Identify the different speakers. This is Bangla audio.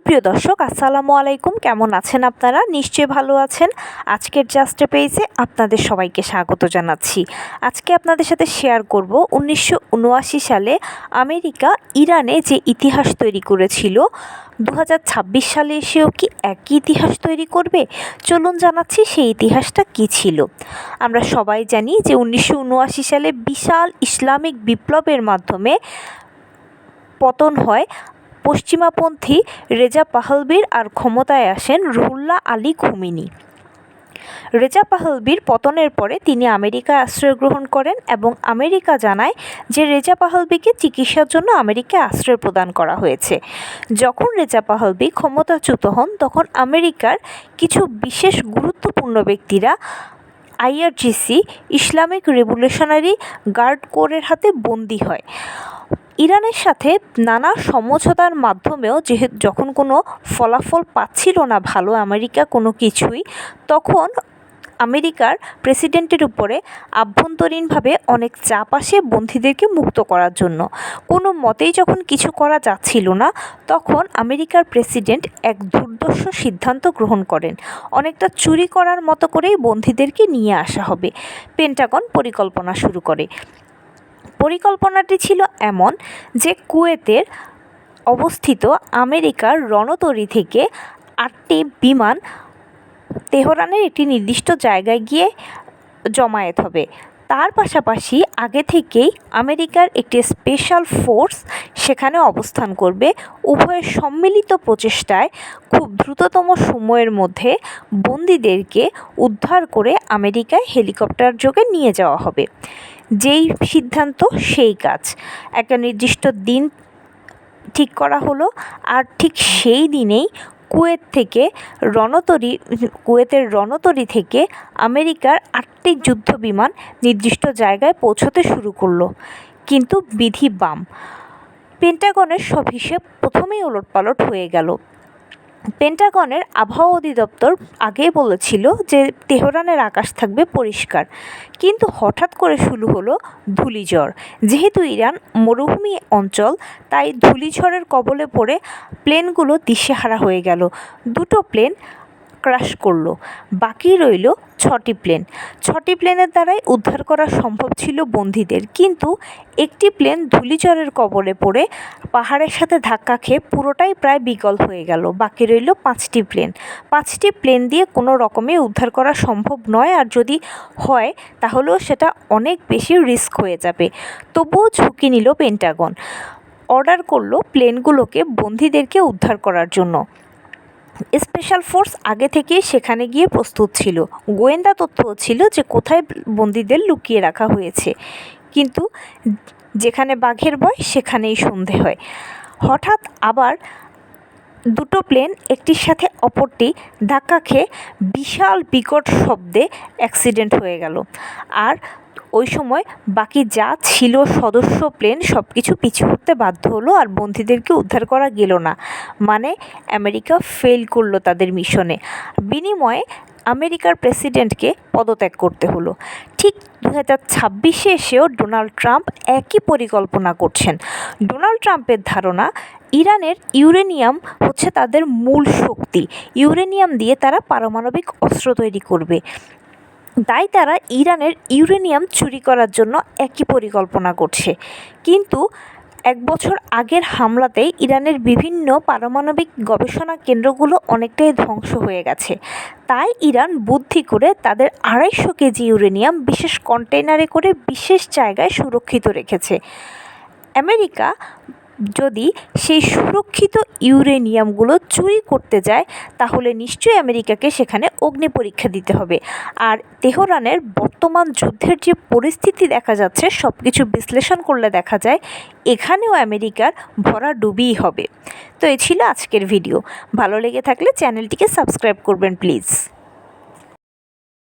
Speaker 1: সুপ্রিয় দর্শক, আসসালামু আলাইকুম। কেমন আছেন আপনারা? নিশ্চয়ই ভালো আছেন। আজকের জাস্ট পেজে আপনাদের সবাইকে স্বাগত জানাচ্ছি। আজকে আপনাদের সাথে শেয়ার করব 1979 সালে আমেরিকা ইরানে যে ইতিহাস তৈরি করেছিল, 2026 সালে এসেও কি একই ইতিহাস তৈরি করবে? চলুন জানাচ্ছি সেই ইতিহাসটা কী ছিল। আমরা সবাই জানি যে 1979 সালে বিশাল ইসলামিক বিপ্লবের মাধ্যমে পতন হয় পশ্চিমাপন্থী রেজা পাহলভির, আর ক্ষমতায় আসেন রুহুল্লাহ আলী খোমেনি। রেজা পাহলভির পতনের পরে তিনি আমেরিকায় আশ্রয় গ্রহণ করেন এবং আমেরিকা জানায় যে রেজা পাহলভিকে চিকিৎসার জন্য আমেরিকায় আশ্রয় প্রদান করা হয়েছে। যখন রেজা পাহলভি ক্ষমতাচ্যুত হন, তখন আমেরিকার কিছু বিশেষ গুরুত্বপূর্ণ ব্যক্তিরা আইআরজিসি ইসলামিক রেভলিউশনারি গার্ড কোরের হাতে বন্দী হয়। ইরানের সাথে নানা সমঝোতার মাধ্যমেও যখন কোনো ফলাফল পাচ্ছিল না ভালো আমেরিকা কোনো কিছুই, তখন আমেরিকার প্রেসিডেন্টের উপরে আভ্যন্তরীণভাবে অনেক চাপ আসে বন্দীদেরকে মুক্ত করার জন্য। কোনো মতেই যখন কিছু করা যাচ্ছিল না, তখন আমেরিকার প্রেসিডেন্ট এক দুর্ধর্ষ সিদ্ধান্ত গ্রহণ করেন। অনেকটা চুরি করার মতো করেই বন্দীদেরকে নিয়ে আসা হবে। পেন্টাগন পরিকল্পনা শুরু করে। পরিকল্পনাটি ছিল এমন যে কুয়েতের অবস্থিত আমেরিকার রণতরী থেকে 8টি বিমান তেহরানের একটি নির্দিষ্ট জায়গায় গিয়ে জমায়েত হবে। তার পাশাপাশি আগে থেকেই আমেরিকার একটি স্পেশাল ফোর্স সেখানে অবস্থান করবে। উভয়ের সম্মিলিত প্রচেষ্টায় খুব দ্রুততম সময়ের মধ্যে বন্দীদেরকে উদ্ধার করে আমেরিকায় হেলিকপ্টার যোগে নিয়ে যাওয়া হবে। যেই সিদ্ধান্ত সেই কাজ। একটা নির্দিষ্ট দিন ঠিক করা হলো, আর ঠিক সেই দিনেই কুয়েতের রণতরী থেকে আমেরিকার 8টি যুদ্ধ বিমান নির্দিষ্ট জায়গায় পৌঁছতে শুরু করলো। কিন্তু বিধি বাম। পেন্টাগনের সব হিসেব প্রথমেই ওলটপালট হয়ে গেল। পেন্টাগনের আবহাওয়া অধিদপ্তর আগেই বলেছিল যে তেহরানের আকাশ থাকবে পরিষ্কার, কিন্তু হঠাৎ করে শুরু হলো ধূলিঝড়। যেহেতু ইরান মরুভূমি অঞ্চল, তাই ধূলিঝড়ের কবলে পড়ে প্লেনগুলো দিশেহারা হয়ে গেল। 2টো প্লেন ক্র্যাশ করলো। বাকি রইল 6টি প্লেন। 6টি প্লেনের দ্বারাই উদ্ধার করা সম্ভব ছিল বন্দীদের, কিন্তু একটি প্লেন ধূলিঝড়ের কবলে পড়ে পাহাড়ের সাথে ধাক্কা খেয়ে পুরোটাই প্রায় বিকল হয়ে গেল। বাকি রইল 5টি প্লেন। 5টি প্লেন দিয়ে কোনো রকমে উদ্ধার করা সম্ভব নয়, আর যদি হয় তাহলেও সেটা অনেক বেশি রিস্ক হয়ে যাবে। তবুও ঝুঁকি নিল পেন্টাগন। অর্ডার করলো প্লেনগুলোকে বন্দীদেরকে উদ্ধার করার জন্য। স্পেশাল ফোর্স আগে থেকেই সেখানে গিয়ে প্রস্তুত ছিল। গোয়েন্দা তথ্যও ছিল যে কোথায় বন্দীদের লুকিয়ে রাখা হয়েছে, কিন্তু যেখানে বাঘের ভয় সেখানেই সন্ধে হয়। হঠাৎ আবার 2টো প্লেন একটির সাথে অপরটি ধাক্কা খেয়ে বিশাল বিকট শব্দে অ্যাক্সিডেন্ট হয়ে গেল। আর ওই সময় বাকি যা ছিল সদস্য প্লেন সব কিছু পিছু হতে বাধ্য হলো, আর বন্দীদেরকে উদ্ধার করা গেল না। মানে আমেরিকা ফেল করলো তাদের মিশনে। বিনিময়ে আমেরিকার প্রেসিডেন্টকে পদত্যাগ করতে হলো। ঠিক 2026 এসেও ডোনাল্ড ট্রাম্প একই পরিকল্পনা করছেন। ডোনাল্ড ট্রাম্পের ধারণা ইরানের ইউরেনিয়াম হচ্ছে তাদের মূল শক্তি। ইউরেনিয়াম দিয়ে তারা পারমাণবিক অস্ত্র তৈরি করবে। তাই তারা ইরানের ইউরেনিয়াম চুরি করার জন্য একই পরিকল্পনা করছে। কিন্তু 1 বছর আগের হামলাতেই ইরানের বিভিন্ন পারমাণবিক গবেষণা কেন্দ্রগুলো অনেকটাই ধ্বংস হয়ে গেছে। তাই ইরান বুদ্ধি করে তাদের 250 কেজি ইউরেনিয়াম বিশেষ কন্টেইনারে করে বিশেষ জায়গায় সুরক্ষিত রেখেছে। আমেরিকা যদি সেই সুরক্ষিত ইউরেনিয়ামগুলো চুরি করতে যায়, তাহলে নিশ্চয়ই আমেরিকাকে সেখানে অগ্নি পরীক্ষা দিতে হবে। আর তেহরানের বর্তমান যুদ্ধের যে পরিস্থিতি দেখা যাচ্ছে, সব কিছু বিশ্লেষণ করলে দেখা যায় এখানেও আমেরিকার ভরাডুবিই হবে। তো এই ছিল আজকের ভিডিও। ভালো লেগে থাকলে চ্যানেলটিকে সাবস্ক্রাইব করবেন প্লিজ।